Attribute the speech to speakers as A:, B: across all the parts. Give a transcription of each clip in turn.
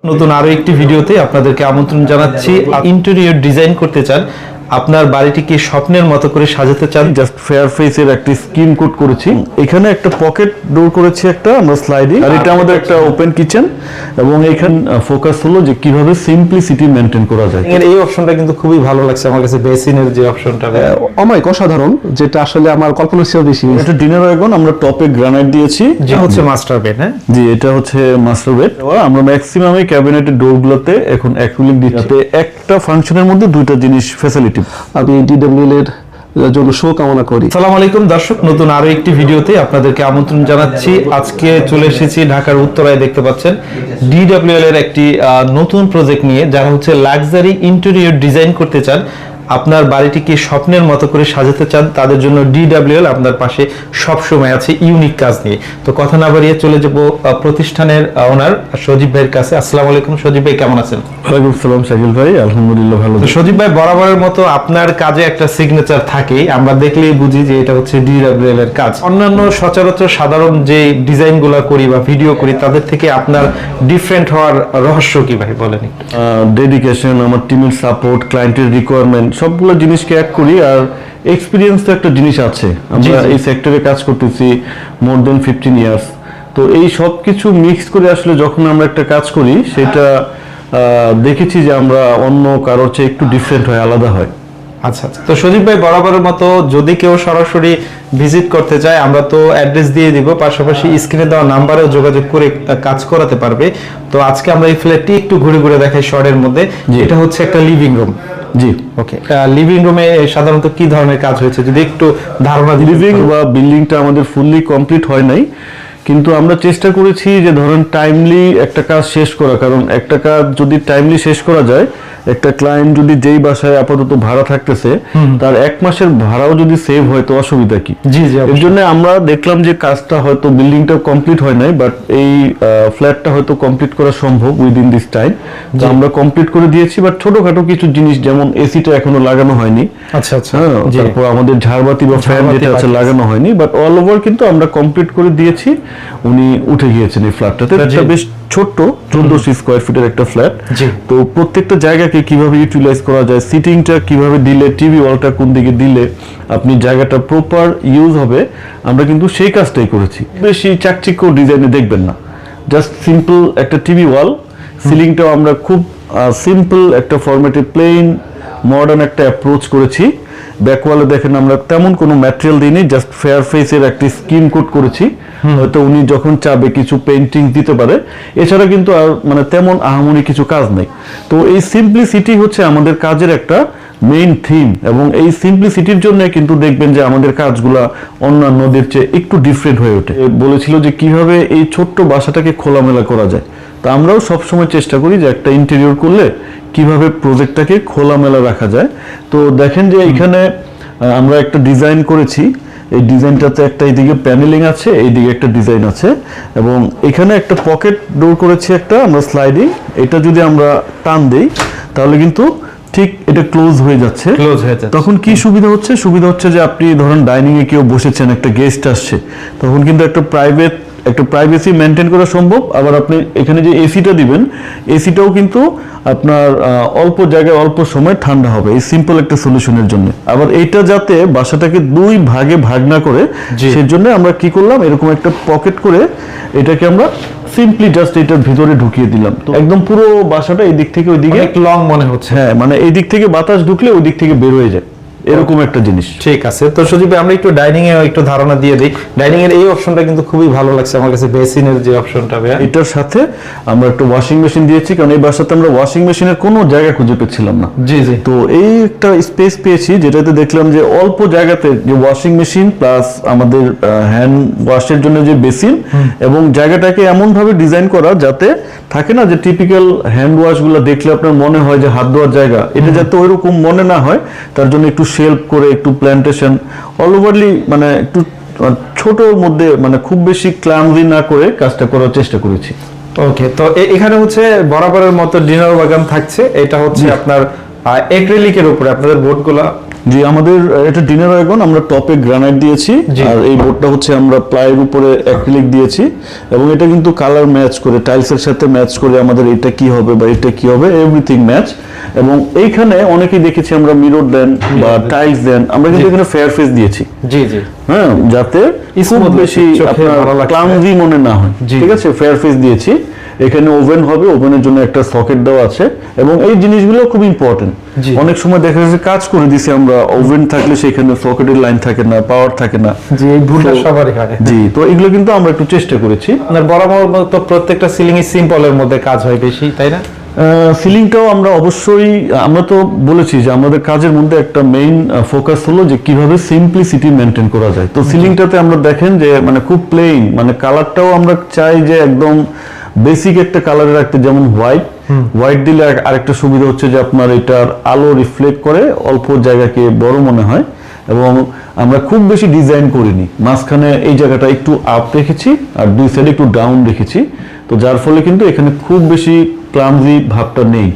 A: নতুন আরো একটি ভিডিওতে আপনাদেরকে আমন্ত্রণ জানাচ্ছি। ইন্টেরিয়র ডিজাইন করতে চান, আপনার বাড়িটিকে স্বপ্নের মতো করে সাজাতে চান,
B: জাস্ট ফেয়ার ফেসের একটা স্কিন কোট করেছি। এখানে একটা পকেট ডোর করেছি একটা আমরা স্লাইডিং, আর এটা আমাদের একটা ওপেন কিচেন। এবং এখানে ফোকাস হলো যে কিভাবে সিম্পলিসিটি মেনটেন করা যায়।
A: এর এই অপশনটা কিন্তু খুবই ভালো লাগছে আমার কাছে, বেসিনের যে অপশনটা
C: অমায়িক অসাধারণ, যেটা আসলে আমার কল্পনার চেয়েও বেশি।
B: এটা ডিনার ওয়াগন, আমরা টপে গ্রানাইট দিয়েছি,
A: যে হচ্ছে মাস্টার বেড। হ্যাঁ
B: জি, এটা হচ্ছে মাস্টার বেড। আমরা ম্যাক্সিমাম এই ক্যাবিনেটের ডোরগুলোতে এখন অ্যাক্রিলিক দিচ্ছি, যাতে একটা ফাংশনের মধ্যে দুইটা জিনিস ফ্যাসিলিটি।
C: আমি ডিডব্লিউএল এর জন্য শুভকামনা করি।
A: আসসালামু আলাইকুম দর্শক, নতুন আরো একটি ভিডিওতে আপনাদেরকে আমন্ত্রণ জানাচ্ছি। আজকে চলে এসেছি ঢাকার উত্তরায়, দেখতে পাচ্ছেন ডিডব্লিউএল এর একটি নতুন প্রজেক্ট নিয়ে। যারা হচ্ছে লাক্সারি ইন্টেরিয়র ডিজাইন করতে চান, আপনার বাড়িটিকে স্বপ্নের মতো করে সাজাতে চান, তাদের জন্য ডিডব্লিউএল আপনার পাশে সব সময় আছে ইউনিক কাজ নিয়ে। তো কথা না বাড়িয়ে চলে যাব প্রতিষ্ঠানের ওনার সজীব ভাইয়ের কাছে। আসসালামু আলাইকুম সজীব ভাই, কেমন আছেন?
B: ওয়ালাইকুম আসসালাম শাকিল ভাই, আলহামদুলিল্লাহ ভালো।
A: তো সজীব ভাই, বরাবরের মতো আপনার কাজে একটা সিগনেচার থাকেই, আমরা দেখলেই বুঝি যে এটা হচ্ছে ডিডব্লিউএল এর কাজ। অন্যান্য সচরাচর সাধারণ যে ডিজাইনগুলো করি বা ভিডিও করি, তাদের থেকে আপনার ডিফারেন্ট হওয়ার রহস্য কি ভাই, বলেন একটু।
B: ডেডিকেশন, আমার টিমের সাপোর্ট, ক্লায়েন্টের রিকোয়ারমেন্ট, সবগুলো জিনিসকে এক করি। আর এক্সপিরিয়েন্স তো একটা জিনিস আছে, আমরা এই সেক্টরে কাজ করতেছি মোর দেন 15 ইয়ার্স। তো এই সব কিছু মিক্স করে আসলে যখন আমরা একটা কাজ করি, সেটা দেখেছি যে আমরা অন্য কারোর চেয়ে একটু ডিফারেন্ট হয়, আলাদা হয়।
A: আচ্ছা আচ্ছা। তো সজীব ভাই, বরাবরের মতো যদি কেউ সরাসরি ভিজিট করতে চায়, আমরা তো অ্যাড্রেস দিয়ে দিব, পাশাপাশি স্ক্রিনে দেওয়া নাম্বারেও যোগাযোগ করে কাজ করাতে পারবে। তো আজকে আমরা এই ফ্ল্যাটটি একটু ঘুরে ঘুরে দেখাই শর্টের মধ্যে। এটা হচ্ছে একটা লিভিং রুম।
B: জি,
A: ওকে। লিভিং রুমে সাধারণত কি ধরনের কাজ হয়েছে যদি একটু ধারণা দিই।
B: লিভিং বা বিল্ডিংটা আমাদের ফুললি কমপ্লিট হয় নাই, কিন্তু আমরা চেষ্টা করেছি যে ধরেন টাইমলি একটা কাজ শেষ করা। কারণ একটা কাজ যদি টাইমলি শেষ করা যায়, একটা ক্লায়েন্ট যদি যেই বাসায় আপাতত ভাড়া থাকতেছে, তার 1 মাসের ভাড়াও যদি সেভ হয়, তো অসুবিধা কি?
A: জি জি।
B: এর জন্য আমরা দেখলাম যে কাজটা হয়তো বিল্ডিংটা কমপ্লিট হয় নাই, বাট এই ফ্ল্যাটটা হয়তো কমপ্লিট করা সম্ভব উইদিন দিস টাইম। তো আমরা কমপ্লিট করে দিয়েছি, বাট ছোটখাটো কিছু জিনিস, যেমন এসিটা এখনো লাগানো হয়নি।
A: আচ্ছা আচ্ছা।
B: তারপর আমাদের ঝাড়বাতি বা ফ্যান যেটা আছে লাগানো হয়নি, বাট অল ওভার কিন্তু আমরা কমপ্লিট করে দিয়েছি। উনি উঠে গিয়েছেন এই ফ্ল্যাটটাতে। এটা বেশ ছোট্ট, 1400 স্কয়ার ফিটের একটা ফ্ল্যাট। তো প্রত্যেকটা জায়গাকে কিভাবে ইউটিলাইজ করা যায়, সিটিংটা কিভাবে দিলে, টিভি ওয়ালটা কোন দিকে দিলে আপনি জায়গাটা প্রপার ইউজ হবে, আমরা কিন্তু সেই কাজটাই করেছি। বেশি চাকচিক্য ডিজাইনে দেখবেন না, জাস্ট সিম্পল একটা টিভি ওয়াল। সিলিংটাও আমরা খুব সিম্পল একটা ফরম্যাটে প্লেন মডার্ন একটা অ্যাপ্রোচ করেছি। ব্যাকওয়ালে দেখেন আমরা তেমন কোনো ম্যাটেরিয়াল দিইনি, জাস্ট ফেয়ার ফেসের একটা স্কিন কোট করেছি। হয়তো উনি যখন চাবে কিছু পেইন্টিং দিতে পারে, এছাড়া কিন্তু আর মানে তেমন আহামরি কিছু কাজ নেই। তো এই সিম্পলিসিটি হচ্ছে আমাদের কাজের একটা মেইন থিম, এবং এই সিম্পলিসিটির জন্য কিন্তু দেখবেন যে আমাদের কাজগুলা অন্যান্যদের চেয়ে একটু ডিফারেন্ট হয়ে ওঠে। বলেছিল যে কিভাবে এই ছোট্ট বাসাটাকে খোলামেলা করা যায়। তা আমরাও সবসময় চেষ্টা করি যে একটা ইন্টেরিয়র করলে কিভাবে প্রজেক্টটাকে খোলামেলা রাখা যায়। তো দেখেন যে এখানে আমরা একটা ডিজাইন করেছি। এই ডিজাইনটাতে একটা এইদিকে প্যানেলিং আছে, এইদিকে একটা ডিজাইন আছে, এবং এখানে একটা পকেট ডোর করেছি একটা আমরা স্লাইডিং। এটা যদি আমরা টান দেই, তাহলে কিন্তু ঠিক এটা ক্লোজ হয়ে যাচ্ছে। তখন কি সুবিধা হচ্ছে? সুবিধা হচ্ছে যে আপনি ধরেন ডাইনিং এ কেউ বসেছেন, একটা গেস্ট আসছে, তখন কিন্তু একটা প্রাইভেসি মেনটেন করা সম্ভব। আবার আপনি এখানে যে এসিটা দিবেন, এসিটাও কিন্তু আপনার অল্প জায়গায় অল্প সময় ঠান্ডা হবে, এই সিম্পল একটা সলিউশনের জন্য। আবার এইটা যাতে বাসাটাকে 2 ভাগে ভাগ না করে, সেজন্য আমরা কি করলাম, এরকম একটা পকেট করে এটাকে আমরা সিম্পলি জাস্ট এটার ভিতরে ঢুকিয়ে দিলাম। তো একদম পুরো বাসাটা এই দিক থেকে ওই দিকে
A: লং মনে হচ্ছে।
B: হ্যাঁ, মানে এই দিক থেকে বাতাস ঢুকলে ওই দিক থেকে বের হয়ে যায়, এরকম একটা জিনিস।
A: ঠিক আছে। তো সজীব ভাই, আমরা একটু ডাইনিং এ একটু ধারণা দিয়ে দিই। ডাইনিং এর এই অপশনটা কিন্তু খুবই ভালো লাগছে আমার কাছে, বেসিনের যে অপশনটা।
B: এটার সাথে আমরা একটা ওয়াশিং মেশিন দিয়েছি, কারণ এই বাসাতে আমরা ওয়াশিং মেশিনের কোনো জায়গা খুঁজে পেয়েছিলাম না।
A: জি জি।
B: তো এই একটা স্পেস পেয়েছি, যেটাতে দেখলাম যে অল্প জায়গাতে যে ওয়াশিং মেশিন প্লাস আমাদের হ্যান্ড ওয়াশের জন্য যে বেসিন, এবং জায়গাটাকে এমন ভাবে ডিজাইন করা যাতে থাকে না যে টিপিক্যাল হ্যান্ড ওয়াশ গুলো দেখলে আপনার মনে হয় যে হাত ধোয়ার জায়গা, এটা যাতে ওইরকম মনে না হয়, তার জন্য একটু শেলফ করে, একটু প্ল্যান্টেশন, অল ওভারলি মানে একটু ছোটর মধ্যে, মানে খুব বেশি ক্লামজি না করে কাজটা করার চেষ্টা করেছি।
A: ওকে। তো এখানে হচ্ছে বরাবরের মতো ডিনার বাগান থাকছে। এটা হচ্ছে আপনার অ্যাক্রিলিকের উপরে আপনাদের বোর্ডগুলো।
B: জি, আমাদের এটা ডিনার ওয়াগন, আমরা টপে গ্রানাইট দিয়েছি, আর এই বোর্ডটা হচ্ছে আমরা প্লাইয়ের উপরে অ্যাক্রিলিক দিয়েছি, এবং এটা কিন্তু কালার ম্যাচ করে, টাইলসের সাথে ম্যাচ করে আমাদের এটা কি হবে বা এটা কি হবে, এভরিথিং ম্যাচ। এবং এইখানে অনেকেই দেখেছি আমরা মিরর দেন বা টাইলস দেন, আমরা কিন্তু এখানে ফেয়ার ফেস দিয়েছি।
A: জি জি,
B: হ্যাঁ, যাতে খুব বেশি আপনার ক্লামজি মনে না হয়, ঠিক আছে, ফেয়ার ফেস দিয়েছি। এখানে ওভেন হবে, ওভেনের জন্য একটা সকেট দেওয়া আছে, এবং এই জিনিসগুলো খুব ইম্পর্টেন্ট। অনেক সময় দেখা যাচ্ছে কাজ করে দিছি আমরা, ওভেন থাকলে সেখানে সকেটের লাইন থাকে না, পাওয়ার থাকে না।
A: জি, এই ভুলটা সবারই হয়।
B: জি, তো এগুলো কিন্তু আমরা একটু চেষ্টা করেছি।
A: আপনার বরাবর তো প্রত্যেকটা সিলিং এ সিম্পলের মধ্যে কাজ হয় বেশি, তাই না?
B: সিলিংটাও আমরা অবশ্যই, আমরা তো বলেছি যে আমাদের কাজের মধ্যে একটা মেইন ফোকাস হলো যে কিভাবে সিম্পলিসিটি মেনটেন করা যায়। তো সিলিংটাতে আমরা দেখেন যে মানে খুব প্লেন, মানে কালারটাও আমরা চাই যে একদম বেসিক একটা কালারে রাখতে, যেমন হোয়াইট দিলে আরেকটা সুবিধা হচ্ছে যে আপনার এটার আলো রিফ্লেক্ট করে, অল্প জায়গাকে বড় মনে হয়। এবং আমরা খুব বেশি ডিজাইন করিনি, মাঝখানে এই জায়গাটা একটু আপ রেখেছি আর দুই সাইডে একটু ডাউন রেখেছি, তো যার ফলে কিন্তু এখানে খুব বেশি ক্লামজি ভাবটা নেই।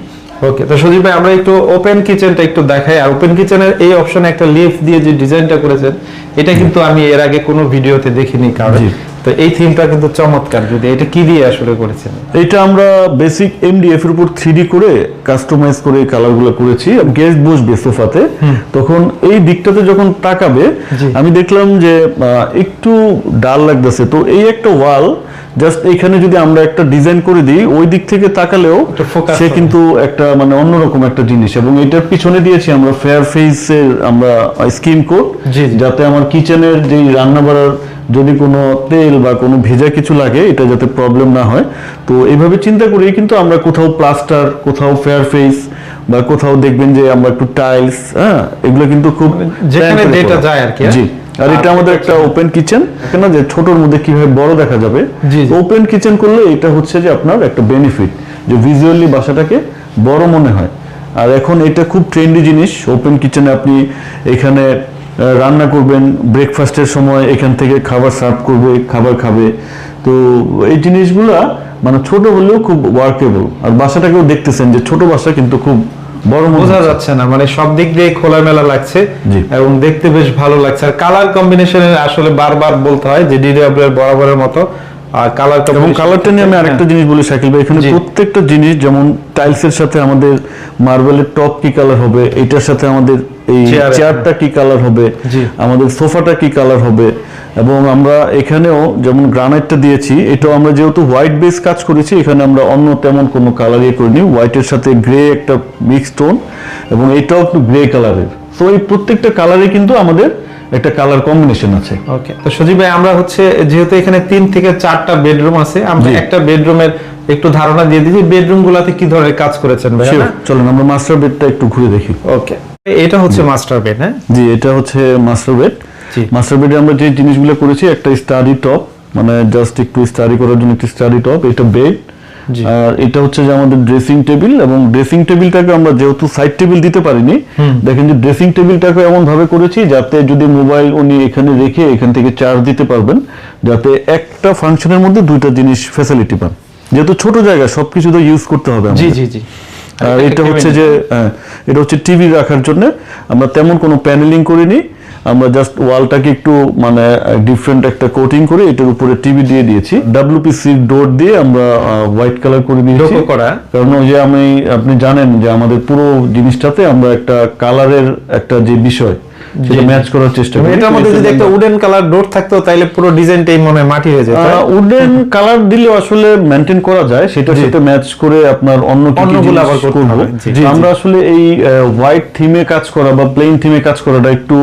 A: ওকে, তো সুদীপ ভাই আমরা একটু ওপেন কিচেনটা একটু দেখাই। আর ওপেন কিচেনের এই অপশনে একটা লিফ দিয়ে যে ডিজাইনটা করেছেন, এটা কিন্তু আমি এর আগে কোনো ভিডিওতে দেখিনি কারণ। তো এই থিমটা কিন্তু চমৎকার। যদি এটা কি দিয়ে আসলে করেছেন?
B: এটা আমরা বেসিক এমডিএফ এর উপর 3D করে কাস্টমাইজ করে কালারগুলো করেছি। গেস্ট বসবে সোফাতে, তখন এই দিকটাতে যখন তাকাবে, আমি দেখলাম যে একটু ডাল লাগতেছে, তো এই একটা ওয়াল জাস্ট এখানে যদি আমরা একটা ডিজাইন করে দিই, ওই দিক থেকে তাকালেও সে কিন্তু একটা মানে অন্যরকম একটা জিনিস। এবং এটার পিছনে দিয়েছি আমরা ফেয়ার ফেসের আমরা স্কিন কোড, যাতে আমার কিচেনের যেই রান্না বাড়ার যদি কোনো তেল বা কোনো ভেজা কিছু লাগে, এটা যাতে প্রবলেম না হয়। তো এইভাবে চিন্তা করেই কিন্তু আমরা কোথাও প্লাস্টার, কোথাও ফেয়ার ফেস, বা কোথাও দেখবেন যে আমরা একটু টাইলস, হ্যাঁ, এগুলো কিন্তু খুব
A: যেখানে যেটা যায় আর কি।
B: জি, আর এটা আমাদের একটা ওপেন কিচেন, না যে ছোটর মধ্যে কিভাবে বড় দেখা যাবে। ওপেন কিচেন করলে এটা হচ্ছে যে আপনার একটা বেনিফিট, যে ভিজুয়ালি বাসাটাকে বড় মনে হয়। আর এখন এটা খুব ট্রেন্ডি জিনিস, ওপেন কিচেনে আপনি এখানে রান্না করবেন, ব্রেকফাস্টের সময় এখান থেকে খাবার সার্ভ করবে, খাবার খাবে। তো এই জিনিসগুলা মানে ছোট হলেও খুব ওয়ার্কেবল। আর বাসাটাকেও দেখতেছেন যে ছোট বাসা কিন্তু খুব বড় বোঝা যাচ্ছে না, মানে সব দিক দিয়ে খোলামেলা লাগছে এবং দেখতে বেশ ভালো লাগছে। আর কালার কম্বিনেশনের আসলে বারবার বলতে হয় যে ডিডব্লিউ এর বরাবরের মতো কালার। এবং কালারটা নিয়ে আমি আরেকটা জিনিস বলি শাকিল ভাই, এখানে প্রত্যেকটা জিনিস, যেমন টাইলসের সাথে আমাদের মার্বেলের টপ কি কালার হবে, এটার সাথে আমাদের এই চেয়ারটা কি কালার হবে, আমাদের সোফাটা কি কালার হবে। এবং আমরা এখানেও যেমন গ্রানাইটটা দিয়েছি, এটাও আমরা যেহেতু হোয়াইট বেস কাজ করেছি, এখানে আমরা অন্য তেমন কোনো কালার করিনি, হোয়াইটের সাথে গ্রে একটা মিক্স টোন, এবং এটাও একটু গ্রে কালারের। তো এই প্রত্যেকটা কালারে কিন্তু আমাদের একটা কালার কম্বিনেশন আছে। ওকে,
A: তো সজীব ভাই আমরা হচ্ছে যেহেতু এখানে 3 থেকে 4টা বেডরুম আছে, আমরা একটা বেডরুমের একটু ধারণা দিয়ে দিই, বেডরুম গুলাতে কি ধরনের কাজ করেছেন ভাই?
B: চলুন আমরা মাস্টার বেডটা একটু ঘুরে দেখি।
A: ওকে, এটা হচ্ছে মাস্টার বেড। হ্যাঁ
B: জি, এটা হচ্ছে মাস্টার বেড। মাস্টার বেডে আমরা যে জিনিসগুলো করেছি, একটা স্টাডি টপ, মানে জাস্ট একটু স্টাডি করার জন্য একটা স্টাডি টপ, এটা বেড। আর এটা হচ্ছে যে আমাদের ড্রেসিং টেবিল, এবং ড্রেসিং টেবিলটাকে আমরা যেহেতু সাইড টেবিল দিতে পারিনি, দেখেন যে ড্রেসিং টেবিলটাকে এমন ভাবে করেছি যাতে যদি মোবাইল উনি এখানে রেখে এখান থেকে চার্জ দিতে পারবেন, যাতে একটা ফাংশনের মধ্যে দুইটা জিনিস ফ্যাসিলিটি পান, যেহেতু ছোট জায়গা সবকিছু তো ইউজ করতে হবে। জি জি জি। আর এটা হচ্ছে যে এটা হচ্ছে টিভি রাখার জন্য, আমরা তেমন কোনো প্যানেলিং করিনি, আমরা জাস্ট ওয়ালটাকে একটু মানে ডিফারেন্ট একটা কোটিং করে এটার উপরে টিভি দিয়ে দিয়েছি। ডব্লিউপিসি ডোর দিয়ে আমরা হোয়াইট কালার করে দিয়েছি, কারণ ওই যে আপনি জানেন যে আমাদের পুরো জিনিসটাতে আমরা একটা কালারের একটা যে বিষয় সেটা ম্যাচ করার চেষ্টা করি। এটার মধ্যে যদি একটা উডেন কালার ডোর থাকতো তাহলে পুরো ডিজাইনটাই মনে হয় মাটি হয়ে যেত। উডেন কালার দিলে আসলে মেইনটেইন করা যায়, সেটার সাথে ম্যাচ করে আপনার অন্য কিছু আবার করব। আমরা আসলে এই হোয়াইট থিমে কাজ করা বা প্লেন থিমে কাজ করাটা একটু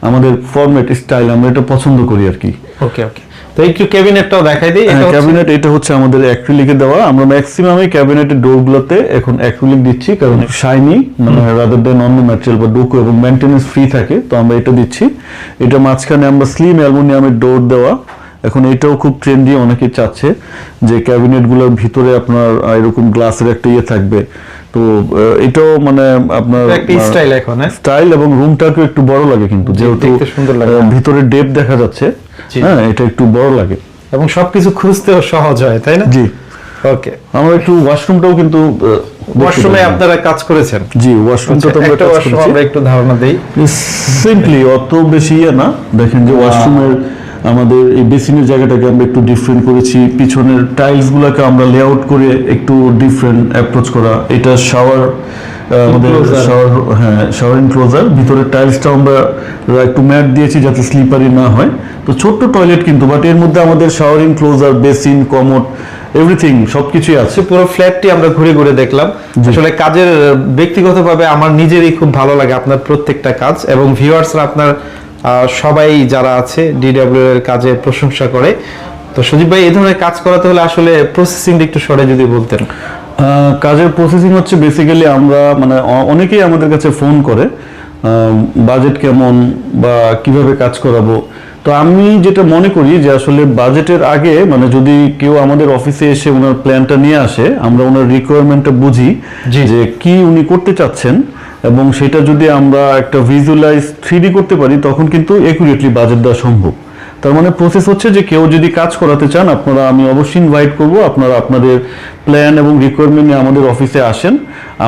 B: আমাদের ফরম্যাট স্টাইল, আমরা এটা পছন্দ করি আর কি। ওকে ওকে, তো একটু ক্যাবিনেটটাও দেখাই দিই। ক্যাবিনেট এটা হচ্ছে আমাদের অ্যাক্রিলিকে দেওয়া, আমরা ম্যাক্সিমামই ক্যাবিনেটের ডোরগুলোতে এখন অ্যাক্রিলিক দিচ্ছি, কারণ শাইনি মানে রাদার দেন অন্য ম্যাটেরিয়াল বা ডোকো, এবং মেইনটেনেন্স ফ্রি থাকে, তো আমরা এটা দিচ্ছি। এটা মাঝখানে আমরা স্লিম অ্যালুমিনিয়ামের ডোর দেওয়া, এখন এটাও খুব ট্রেন্ডি, অনেকে চাচ্ছে যে ক্যাবিনেটগুলোর ভিতরে আপনার এরকম গ্লাসের একটা ইয়ে থাকবে। তো এটাও মানে আপনার স্টাইল, এবং রুমটাকে একটু বড় লাগে, কিন্তু যেহেতু ভিতরে ডেপ দেখা যাচ্ছে, হ্যাঁ এটা একটু বড় লাগে এবং সবকিছু খুঁজতেও সহজ হয়, তাই না? জি।
A: ওকে,
B: আমরা একটু ওয়াশরুমটাও কিন্তু
A: ওয়াশরুমে আপনারা কাজ করেছেন?
B: জি, ওয়াশরুমটা তো আমরা
A: একটা
B: কাজ
A: ওয়াশরুম
B: করেছি।
A: আমরা একটু ধারণা দেই।
B: সিম্পলি অত বেশি না, দেখেন যে ওয়াশরুমের আমাদের এই বেসিনের জায়গাটাকে আমরা একটু ডিফারেন্ট করেছি, পিছনের টাইলস গুলাকে আমরা লেআউট করে একটু ডিফারেন্ট অ্যাপ্রোচ করা। এটা শাওয়ার, আমাদের শাওয়ার ইনক্লোজার, ভিতরের টাইলসটা আমরা একটু ম্যাট দিয়েছি যাতে স্লিপারি না হয়। তো ছোট্ট টয়লেট কিন্তু, বাট এর মধ্যে আমাদের shower enclosure, basin, commode, everything সবকিছুই আছে।
A: পুরো ফ্ল্যাটটি আমরা ঘুরে ঘুরে দেখলাম। আসলে কাজের ব্যক্তিগতভাবে আমার নিজেরই খুব ভালো লাগে আপনার প্রত্যেকটা কাজ, এবং ভিউয়ার্সরা আপনার সবাই যারা আছে ডিডব্লিউ এর কাজের প্রশংসা করে। তো সজীব ভাই, এই ধরনের কাজ করাতে হলে আসলে প্রসেসিংটা একটু সরে যদি বলতেন।
B: কাজের প্রসেসিং হচ্ছে বেসিক্যালি আমরা মানে অনেকেই আমাদের কাছে ফোন করে বাজেট কেমন বা কিভাবে কাজ করাবো। তো আমি যেটা মনে করি যে আসলে বাজেটের আগে মানে যদি কেউ আমাদের অফিসে এসে ওনার প্ল্যানটা নিয়ে আসে, আমরা ওনার রিকোয়ারমেন্টটা বুঝি যে কি উনি করতে চাচ্ছেন, এবং সেটা যদি আমরা একটা ভিজুয়ালাইজ 3D করতে পারি, তখন কিন্তু একুরেটলি বাজেট দেওয়া সম্ভব। তার মানে প্রসেস হচ্ছে যে কেউ যদি কাজ করাতে চান, আপনারা, আমি অবশ্যই ইনভাইট করব, আপনারা আপনাদের প্ল্যান এবং রিকোয়ারমেন্ট নিয়ে আমাদের অফিসে আসেন।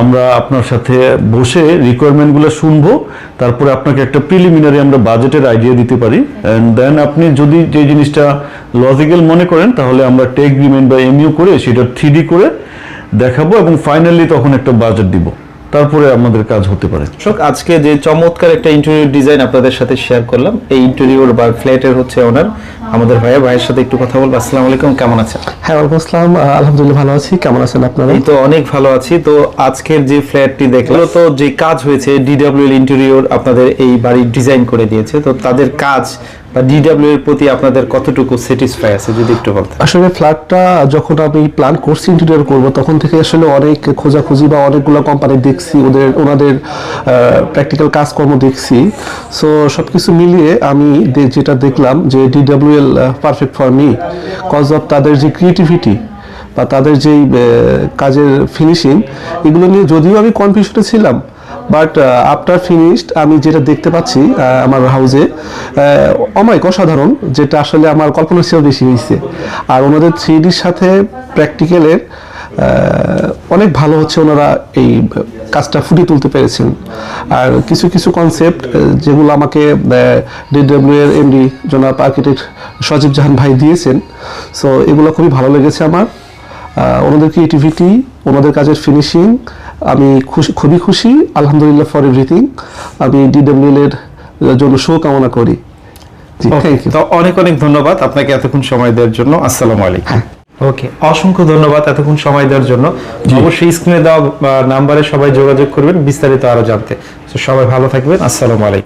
B: আমরা আপনার সাথে বসে রিকোয়ারমেন্টগুলো শুনবো, তারপরে আপনাকে একটা প্রিলিমিনারি আমরা বাজেটের আইডিয়া দিতে পারি। অ্যান্ড দেন আপনি যদি যে জিনিসটা লজিক্যাল মনে করেন, তাহলে আমরা টেক এগ্রিমেন্ট বা এমইউ করে সেটা 3D করে দেখাবো, এবং ফাইনালি তখন একটা বাজেট দিব, তারপরে আমাদের কাজ হতে পারে।
A: আজকে যে চমৎকার একটা ইন্টেরিয়র ডিজাইন আপনাদের সাথে শেয়ার করলাম, এই ইন্টেরিয়র বা ফ্ল্যাটের হচ্ছে ওনার আমাদের ভাইয়ের সাথে একটু কথা বলবো। আসসালামু আলাইকুম, কেমন আছেন?
C: হ্যাঁ, ওয়ালাইকুম আসসালাম। আলহামদুলিল্লাহ ভালো আছি, কেমন আছেন আপনারা?
A: এই তো অনেক ভালো আছি। তো আজকের যে ফ্ল্যাটটি দেখলাম, তো যে কাজ হয়েছে ডিডব্লিউ ইন্টেরিয়র আপনাদের এই বাড়ির ডিজাইন করে দিয়েছে, তো তাদের কাজ বা ডিডব্লিউ এর প্রতি আপনাদের কতটুকু স্যাটিসফাই আছে যদি একটু বলতেন।
C: আসলে ফ্ল্যাটটা যখন আমি প্ল্যান করছি ইন্টেরিয়র করব, তখন থেকে আসলে অনেক খোঁজাখুঁজি বা অনেকগুলো কোম্পানি দেখছি, ওনাদের প্র্যাকটিক্যাল কাজকর্ম দেখছি। সো সবকিছু মিলিয়ে আমি যেটা দেখলাম যে DWL perfect for me, cause of তাদের যে ক্রিয়েটিভিটি বা তাদের যেই কাজের ফিনিশিং, এগুলো নিয়ে যদিও আমি কনফিউশনে ছিলাম, বাট আফটার ফিনিশড আমি যেটা দেখতে পাচ্ছি আমার হাউসে অমায়িক অসাধারণ, যেটা আসলে আমার কল্পনার চেয়েও বেশি হয়েছে। আর ওনাদের 3Dর সাথে প্র্যাকটিক্যালের অনেক ভালো হচ্ছে, ওনারা এই কাজটা ফুটিয়ে তুলতে পেরেছেন। আর কিছু কিছু কনসেপ্ট যেগুলো আমাকে ডিডব্লিউ এর এমডি জনাব আর্কিটেক্ট সজীব জাহান ভাই দিয়েছেন, সো এগুলো খুবই ভালো লেগেছে আমার। ওনাদের ক্রিয়েটিভিটি, ওনাদের কাজের ফিনিশিং, আমি খুবই খুশি। আলহামদুলিল্লাহ ফর এভরিথিং। আমি ডিডব্লিউএল এর জন্য শুভকামনা করি। জি, থ্যাংক ইউ।
A: তো অনেক অনেক ধন্যবাদ আপনাকে এতক্ষণ সময় দেওয়ার জন্য। আসসালামু আলাইকুম। ওকে, অসংখ্য ধন্যবাদ এতক্ষণ সময় দেওয়ার জন্য। অবশ্যই স্ক্রিনে দেওয়া নাম্বারে সবাই যোগাযোগ করবেন বিস্তারিত আরো জানতে। সবাই ভালো থাকবেন। আসসালামু আলাইকুম।